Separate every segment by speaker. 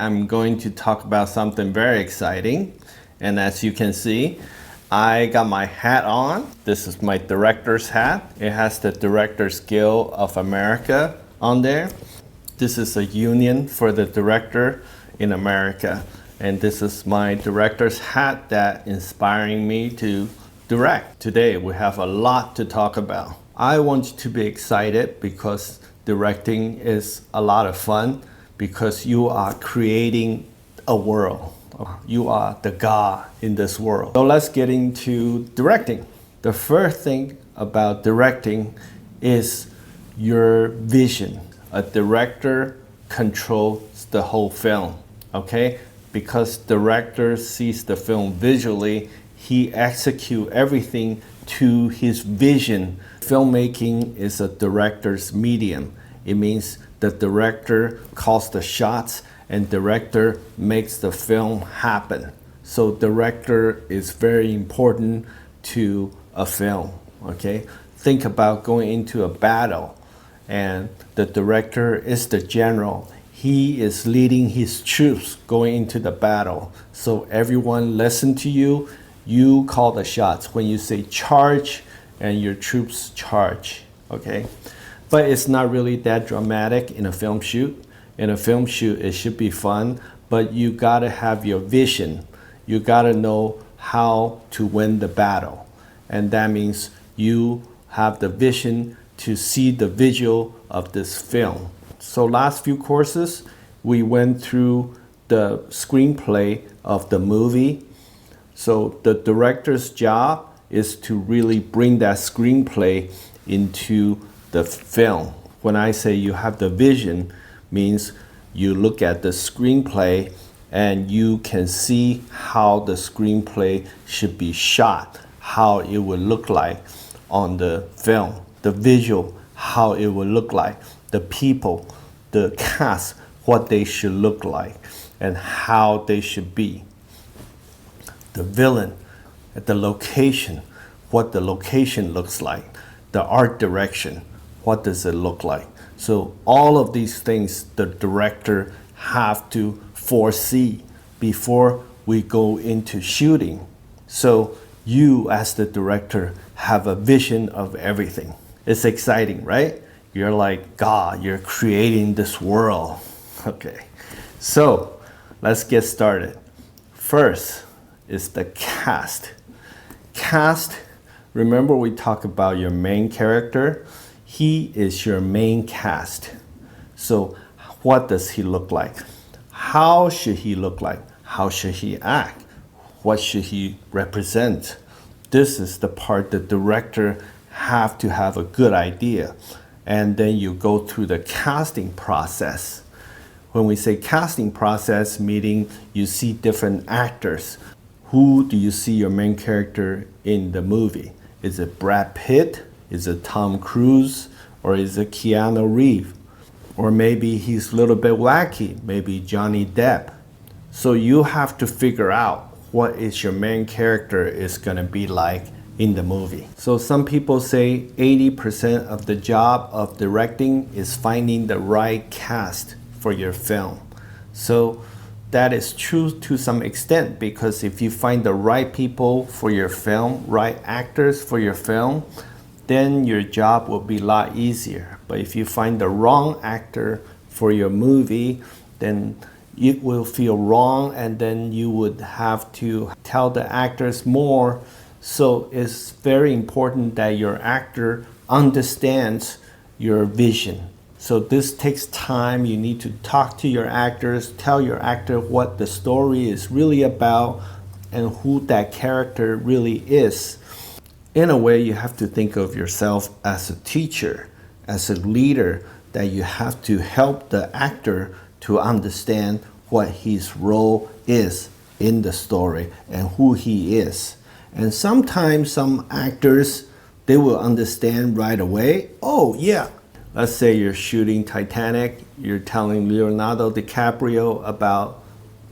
Speaker 1: I'm going to talk about something very exciting. And as you can see, I got my hat on. This is my director's hat. It has the Directors Guild of America on there. This is a union for the director in America. And this is my director's hat that inspiring me to direct. Today we have a lot to talk about. I want you to be excited because directing is a lot of fun because you are creating a world. You are the God in this world. So let's get into directing. The first thing about directing is your vision. A director controls the whole film, okay? Because director sees the film visually, he executes everything to his vision. Filmmaking is a director's medium. It means the director calls the shots and director makes the film happen. So director is very important to a film, okay? Think about going into a battle and the director is the general. He is leading his troops going into the battle. So everyone listen to you. You call the shots when you say charge and your troops charge, okay? But it's not really that dramatic in a film shoot. In a film shoot, it should be fun, but you gotta have your vision. You gotta know how to win the battle. And that means you have the vision to see the visual of this film. So last few courses, we went through the screenplay of the movie. So the director's job is to really bring that screenplay into the film. When I say you have the vision, means you look at the screenplay and you can see how the screenplay should be shot, how it would look like on the film, the visual, how it would look like, the people, the cast, what they should look like and how they should be. The villain, the location, what the location looks like, the art direction, what does it look like? So all of these things the director have to foresee before we go into shooting. So you as the director have a vision of everything. It's exciting, right? You're like God, you're creating this world. Okay, so let's get started. First is the cast. Cast, remember we talked about your main character? He is your main cast. So what does he look like? How should he look like? How should he act? What should he represent? This is the part the director have to have a good idea. And then you go through the casting process. When we say casting process, meaning you see different actors. Who do you see your main character in the movie? Is it Brad Pitt? Is it Tom Cruise? Or is it Keanu Reeves? Or maybe he's a little bit wacky, maybe Johnny Depp. So you have to figure out what is your main character is gonna be like in the movie. So some people say 80% of the job of directing is finding the right cast for your film. So that is true to some extent because if you find the right people for your film, right actors for your film, then your job will be a lot easier. But if you find the wrong actor for your movie, then it will feel wrong and then you would have to tell the actors more. So it's very important that your actor understands your vision. So this takes time. You need to talk to your actors, tell your actor what the story is really about and who that character really is. In a way, you have to think of yourself as a teacher, as a leader, that you have to help the actor to understand what his role is in the story and who he is. And sometimes some actors, they will understand right away. Oh yeah, let's say you're shooting Titanic, you're telling Leonardo DiCaprio about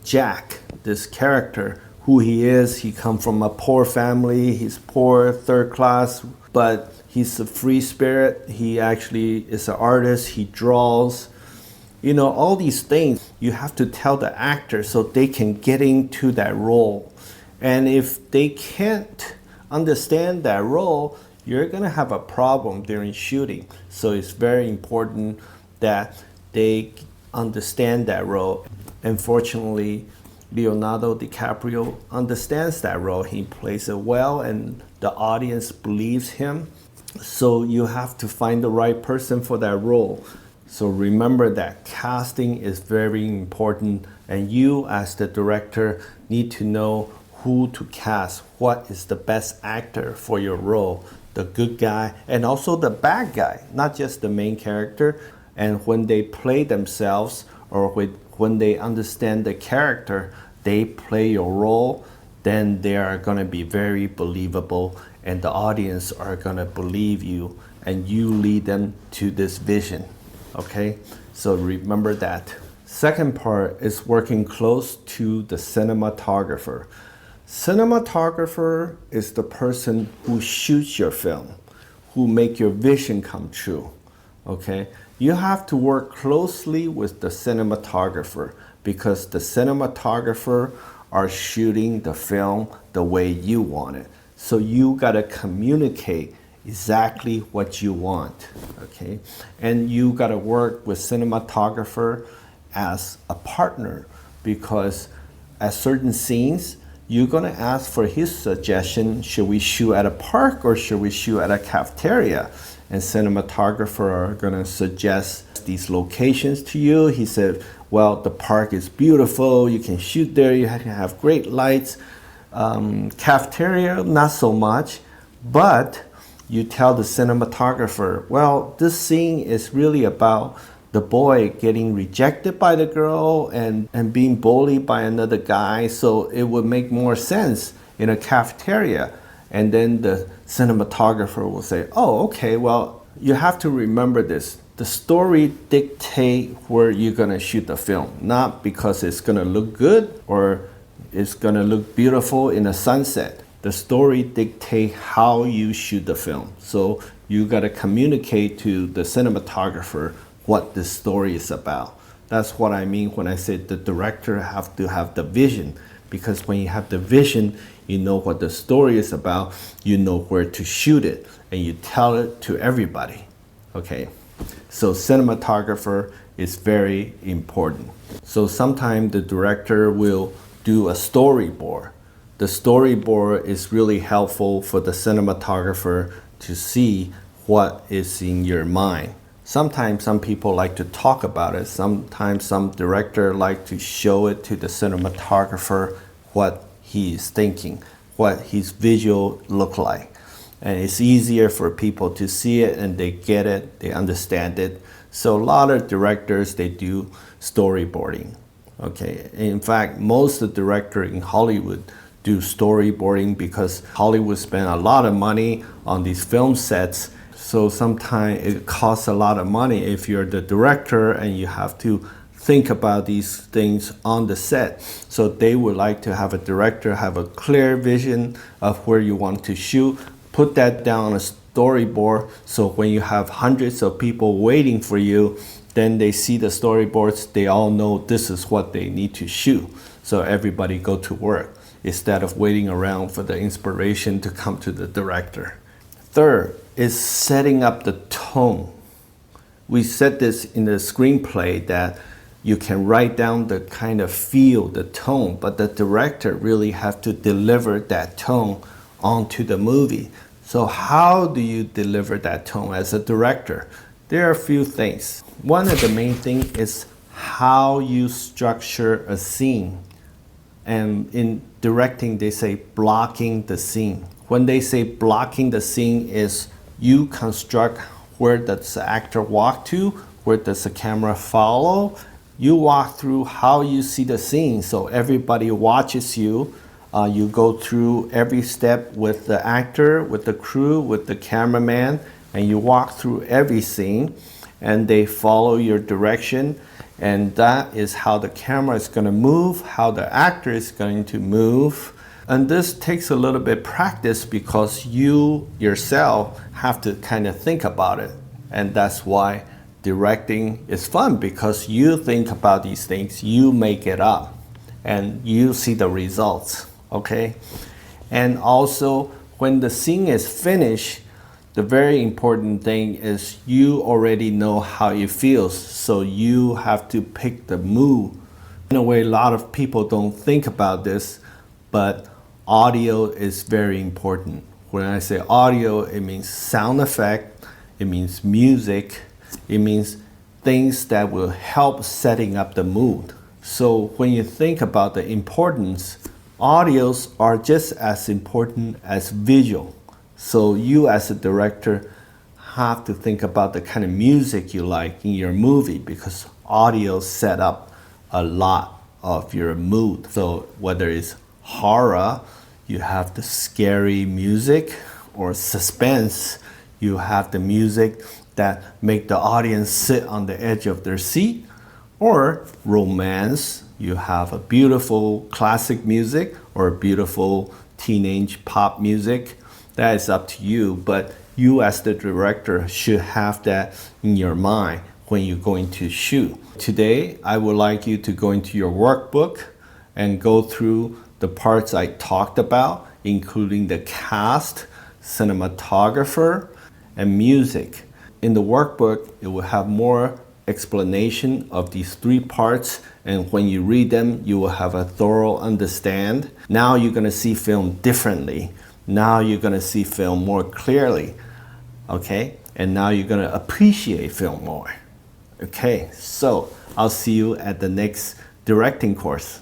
Speaker 1: Jack, this character, who he is. He comes from a poor family, he's poor, third class, but he's a free spirit. He actually is an artist, he draws. You know, all these things you have to tell the actor so they can get into that role. And if they can't understand that role, you're going to have a problem during shooting. So it's very important that they understand that role. And fortunately, Leonardo DiCaprio understands that role. He plays it well, and the audience believes him. So you have to find the right person for that role. So remember that casting is very important, and you as the director need to know who to cast, what is the best actor for your role, the good guy and also the bad guy, not just the main character. And when they play themselves, or when they understand the character, they play your role, then they are going to be very believable, and the audience are going to believe you, and you lead them to this vision. Okay, so remember that. Second part is working close to the cinematographer. Cinematographer is the person who shoots your film, who make your vision come true. Okay, you have to work closely with the cinematographer, because the cinematographer are shooting the film the way you want it. So you gotta communicate exactly what you want, okay? And you gotta work with cinematographer as a partner, because at certain scenes, you're gonna ask for his suggestion. Should we shoot at a park or should we shoot at a cafeteria? And cinematographer are gonna suggest these locations to you. He said, well, the park is beautiful, you can shoot there, you can have great lights. Cafeteria, not so much, but you tell the cinematographer, well, this scene is really about the boy getting rejected by the girl and being bullied by another guy, so it would make more sense in a cafeteria. And then the cinematographer will say, oh, okay, well, you have to remember this. The story dictates where you're gonna shoot the film, not because it's gonna look good or it's gonna look beautiful in a sunset. The story dictates how you shoot the film. So you gotta communicate to the cinematographer what the story is about. That's what I mean when I say the director have to have the vision, because when you have the vision, you know what the story is about, you know where to shoot it, and you tell it to everybody, okay? So cinematographer is very important. So sometimes the director will do a storyboard. The storyboard is really helpful for the cinematographer to see what is in your mind. Sometimes some people like to talk about it. Sometimes some director like to show it to the cinematographer what he is thinking, what his visual look like. And it's easier for people to see it and they get it, they understand it. So a lot of directors, they do storyboarding. Okay, in fact, most of the directors in Hollywood do storyboarding because Hollywood spend a lot of money on these film sets. So sometimes it costs a lot of money if you're the director and you have to think about these things on the set. So they would like to have a director have a clear vision of where you want to shoot, put that down on a storyboard, so when you have hundreds of people waiting for you, then they see the storyboards, they all know this is what they need to shoot. So everybody go to work instead of waiting around for the inspiration to come to the director. Third is setting up the tone. We said this in the screenplay that you can write down the kind of feel, the tone, but the director really have to deliver that tone onto the movie. So how do you deliver that tone as a director? There are a few things. One of the main things is how you structure a scene. And in directing, they say blocking the scene. When they say blocking the scene is you construct where does the actor walk to, where does the camera follow. You walk through how you see the scene, so everybody watches you. You go through every step with the actor, with the crew, with the cameraman, and you walk through every scene, and they follow your direction. And that is how the camera is going to move, how the actor is going to move. And this takes a little bit practice because you yourself have to kind of think about it. And that's why directing is fun because you think about these things, you make it up, and you see the results, okay? And also, when the scene is finished, the very important thing is you already know how it feels, so you have to pick the mood. In a way, a lot of people don't think about this, but audio is very important. When I say audio, it means sound effect, it means music, it means things that will help setting up the mood. So when you think about the importance, audios are just as important as visual. So you as a director have to think about the kind of music you like in your movie, because audio set up a lot of your mood. So whether it's horror, you have the scary music, or suspense, you have the music that make the audience sit on the edge of their seat, or romance, you have a beautiful classic music or beautiful teenage pop music. That is up to you, but you as the director should have that in your mind when you're going to shoot. Today, I would like you to go into your workbook and go through the parts I talked about, including the cast, cinematographer, and music. In the workbook, it will have more explanation of these three parts, and when you read them, you will have a thorough understand. Now you're gonna see film differently. Now you're gonna see film more clearly, okay? And now you're gonna appreciate film more. Okay, so I'll see you at the next directing course.